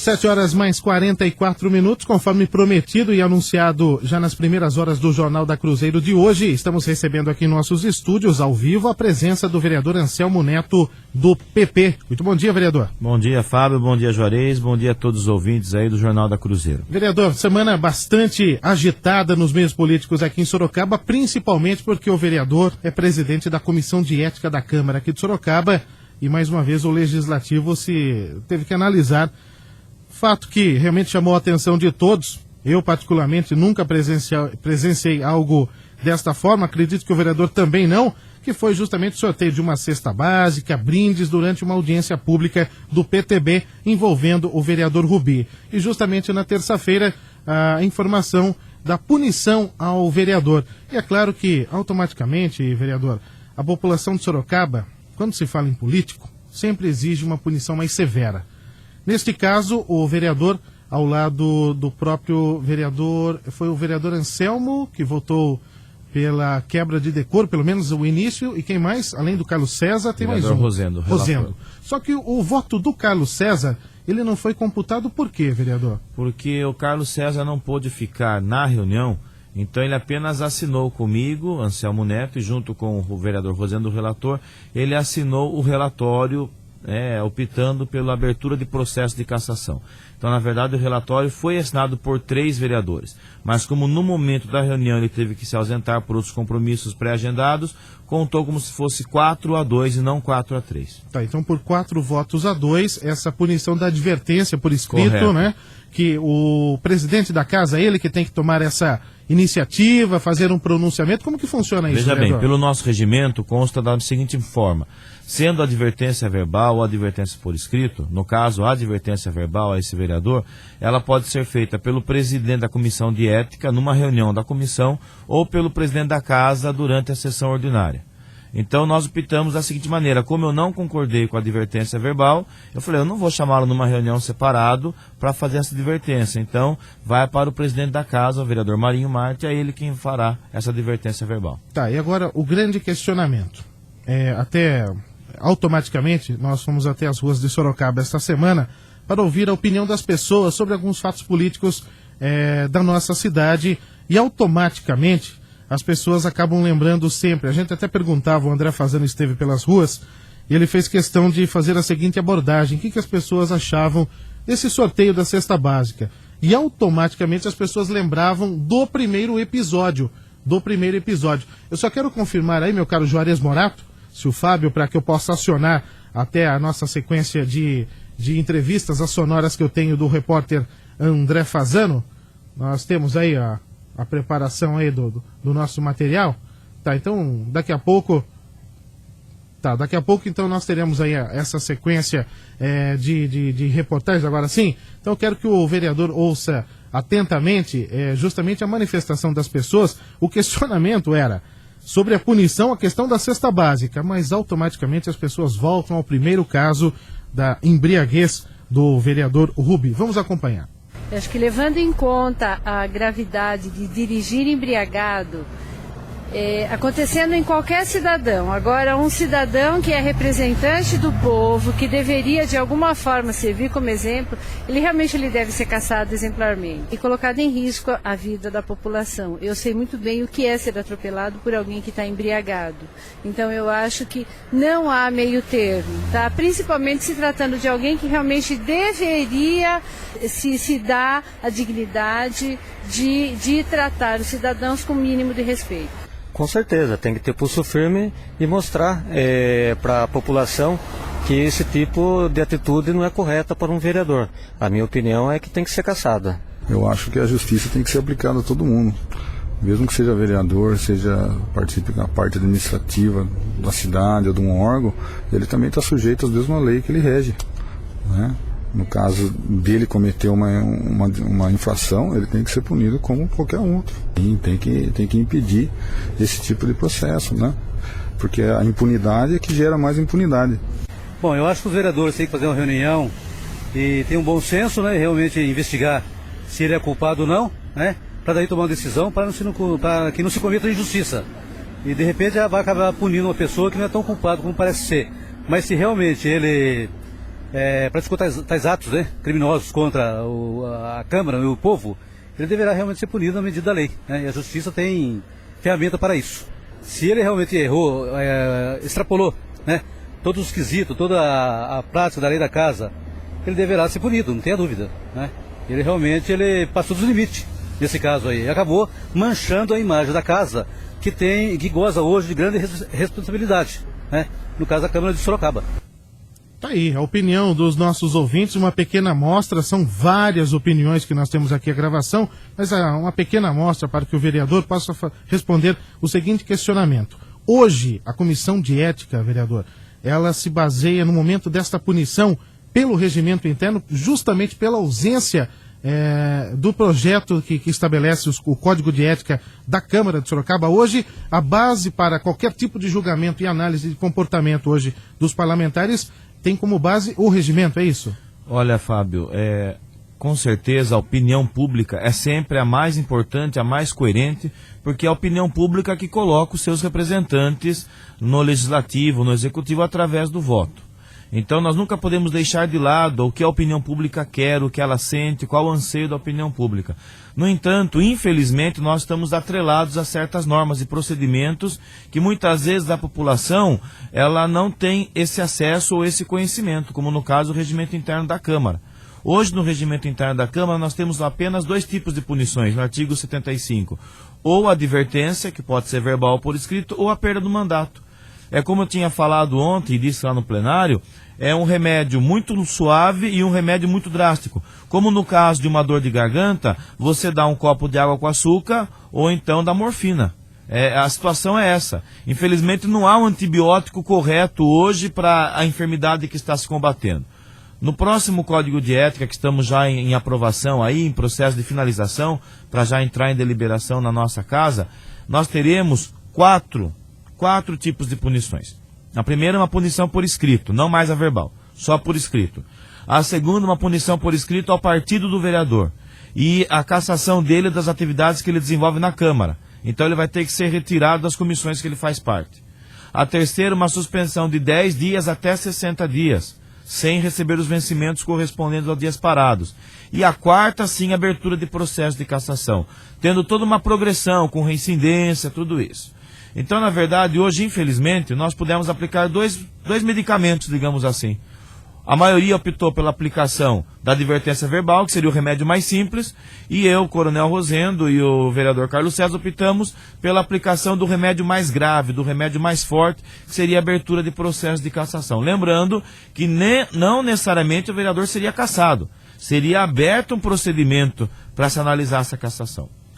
7 horas mais 44 minutos, conforme prometido e anunciado já nas primeiras horas do Jornal da Cruzeiro de hoje, estamos recebendo aqui em nossos estúdios, ao vivo, a presença do vereador Anselmo Neto, do PP. Muito bom dia, vereador. Bom dia, Fábio, bom dia, Juarez, bom dia a todos os ouvintes aí do Jornal da Cruzeiro. Vereador, semana bastante agitada nos meios políticos aqui em Sorocaba, principalmente porque o vereador é presidente da Comissão de Ética da Câmara aqui de Sorocaba e, mais uma vez, o Legislativo teve que analisar fato que realmente chamou a atenção de todos. Eu, particularmente, nunca presenciei algo desta forma, acredito que o vereador também não, que foi justamente o sorteio de uma cesta básica, brindes, durante uma audiência pública do PTB envolvendo o vereador Rubi. E justamente na terça-feira, a informação da punição ao vereador. E é claro que, automaticamente, vereador, a população de Sorocaba, quando se fala em político, sempre exige uma punição mais severa. Neste caso, o vereador, ao lado do próprio vereador, foi o vereador Anselmo, que votou pela quebra de decoro, pelo menos o início, e quem mais? Além do Carlos César, tem mais um. Rosendo. Só que o voto do Carlos César, ele não foi computado por quê, vereador? Porque o Carlos César não pôde ficar na reunião, então ele apenas assinou comigo, Anselmo Neto, e junto com o vereador Rosendo, o relator, ele assinou o relatório optando pela abertura de processo de cassação. Então, na verdade, o relatório foi assinado por 3 vereadores, mas como no momento da reunião ele teve que se ausentar por outros compromissos pré-agendados, contou como se fosse 4-2 e não 4-3. Tá, então por 4 votos a 2, essa punição da advertência por escrito, correto, né? Que o presidente da casa, ele que tem que tomar essa iniciativa, fazer um pronunciamento. Como que funciona isso, Veja vereador? bem, pelo nosso regimento consta da seguinte forma: sendo advertência verbal ou advertência por escrito, no caso a advertência verbal a esse vereador, ela pode ser feita pelo presidente da comissão de ética numa reunião da comissão ou pelo presidente da casa durante a sessão ordinária. Então nós optamos da seguinte maneira: como eu não concordei com a advertência verbal, eu falei, eu não vou chamá-lo numa reunião separado para fazer essa advertência. Então vai para o presidente da casa, o vereador Marinho Marte, é ele quem fará essa advertência verbal. Tá, e agora o grande questionamento. Até automaticamente nós fomos até as ruas de Sorocaba esta semana para ouvir a opinião das pessoas sobre alguns fatos políticos da nossa cidade, e automaticamente as pessoas acabam lembrando sempre. A gente até perguntava, o André Fazano esteve pelas ruas, e ele fez questão de fazer a seguinte abordagem: o que as pessoas achavam desse sorteio da cesta básica? E automaticamente as pessoas lembravam do primeiro episódio. Eu só quero confirmar aí, meu caro Juarez Morato, se o Fábio, para que eu possa acionar até a nossa sequência de entrevistas, as sonoras que eu tenho do repórter André Fazano. Nós temos aí a preparação aí do nosso material. Tá, então daqui a pouco então nós teremos aí essa sequência de reportagens. Agora sim, então eu quero que o vereador ouça atentamente justamente a manifestação das pessoas. O questionamento era sobre a punição, a questão da cesta básica, mas automaticamente as pessoas voltam ao primeiro caso da embriaguez do vereador Rubi. Vamos acompanhar. Eu acho que, levando em conta a gravidade de dirigir embriagado, acontecendo em qualquer cidadão. Agora, um cidadão que é representante do povo, que deveria de alguma forma servir como exemplo, ele realmente deve ser caçado exemplarmente e colocado em risco a vida da população. Eu sei muito bem o que é ser atropelado por alguém que está embriagado. Então eu acho que não há meio termo, tá? Principalmente se tratando de alguém que realmente deveria se dar a dignidade de tratar os cidadãos com o mínimo de respeito. Com certeza, tem que ter pulso firme e mostrar para a população que esse tipo de atitude não é correta para um vereador. A minha opinião é que tem que ser cassada. Eu acho que a justiça tem que ser aplicada a todo mundo, mesmo que seja vereador, participe da parte administrativa da cidade ou de um órgão, ele também está sujeito às mesmas leis que ele rege, né? No caso dele cometer uma infração, ele tem que ser punido como qualquer outro. E tem que impedir esse tipo de processo, né? Porque a impunidade é que gera mais impunidade. Bom, eu acho que os vereadores têm que fazer uma reunião e ter um bom senso, né? Realmente investigar se ele é culpado ou não, né? Para daí tomar uma decisão para que não se cometa injustiça. E de repente já vai acabar punindo uma pessoa que não é tão culpada como parece ser. Mas se realmente ele praticou tais atos, né, criminosos contra a Câmara e o povo, ele deverá realmente ser punido na medida da lei, né, e a Justiça tem ferramenta para isso. Se ele realmente errou, extrapolou, né, todos os quesitos, toda a prática da lei da casa, ele deverá ser punido, não tenha dúvida, né. Ele passou dos limites nesse caso aí, acabou manchando a imagem da casa, que goza hoje de grande responsabilidade, né, no caso da Câmara de Sorocaba. Tá aí, a opinião dos nossos ouvintes, uma pequena amostra, são várias opiniões que nós temos aqui a gravação, mas uma pequena amostra para que o vereador possa responder o seguinte questionamento. Hoje, a comissão de ética, vereador, ela se baseia no momento desta punição pelo regimento interno, justamente pela ausência do projeto que estabelece o Código de Ética da Câmara de Sorocaba. Hoje, a base para qualquer tipo de julgamento e análise de comportamento hoje dos parlamentares tem como base o regimento, é isso? Olha, Fábio, com certeza a opinião pública é sempre a mais importante, a mais coerente, porque é a opinião pública que coloca os seus representantes no legislativo, no executivo, através do voto. Então nós nunca podemos deixar de lado o que a opinião pública quer, o que ela sente, qual o anseio da opinião pública. No entanto, infelizmente, nós estamos atrelados a certas normas e procedimentos que muitas vezes a população ela não tem esse acesso ou esse conhecimento, como no caso o regimento interno da Câmara. Hoje, no regimento interno da Câmara, nós temos apenas 2 tipos de punições, no artigo 75. Ou a advertência, que pode ser verbal ou por escrito, ou a perda do mandato. É como eu tinha falado ontem e disse lá no plenário, é um remédio muito suave e um remédio muito drástico. Como no caso de uma dor de garganta, você dá um copo de água com açúcar ou então dá morfina. A situação é essa. Infelizmente não há um antibiótico correto hoje para a enfermidade que está se combatendo. No próximo Código de Ética, que estamos já em aprovação aí, em processo de finalização, para já entrar em deliberação na nossa casa, nós teremos quatro tipos de punições. A primeira é uma punição por escrito, não mais a verbal, só por escrito. A segunda, uma punição por escrito ao partido do vereador e a cassação dele das atividades que ele desenvolve na Câmara. Então ele vai ter que ser retirado das comissões que ele faz parte. A terceira, uma suspensão de 10 dias até 60 dias, sem receber os vencimentos correspondentes aos dias parados. E a quarta, sim, abertura de processo de cassação, tendo toda uma progressão com reincidência, tudo isso. Então, na verdade, hoje, infelizmente, nós pudemos aplicar dois medicamentos, digamos assim. A maioria optou pela aplicação da advertência verbal, que seria o remédio mais simples, e eu, Coronel Rosendo e o vereador Carlos César optamos pela aplicação do remédio mais grave, do remédio mais forte, que seria a abertura de processo de cassação. Lembrando que não necessariamente o vereador seria cassado, seria aberto um procedimento para se analisar essa cassação.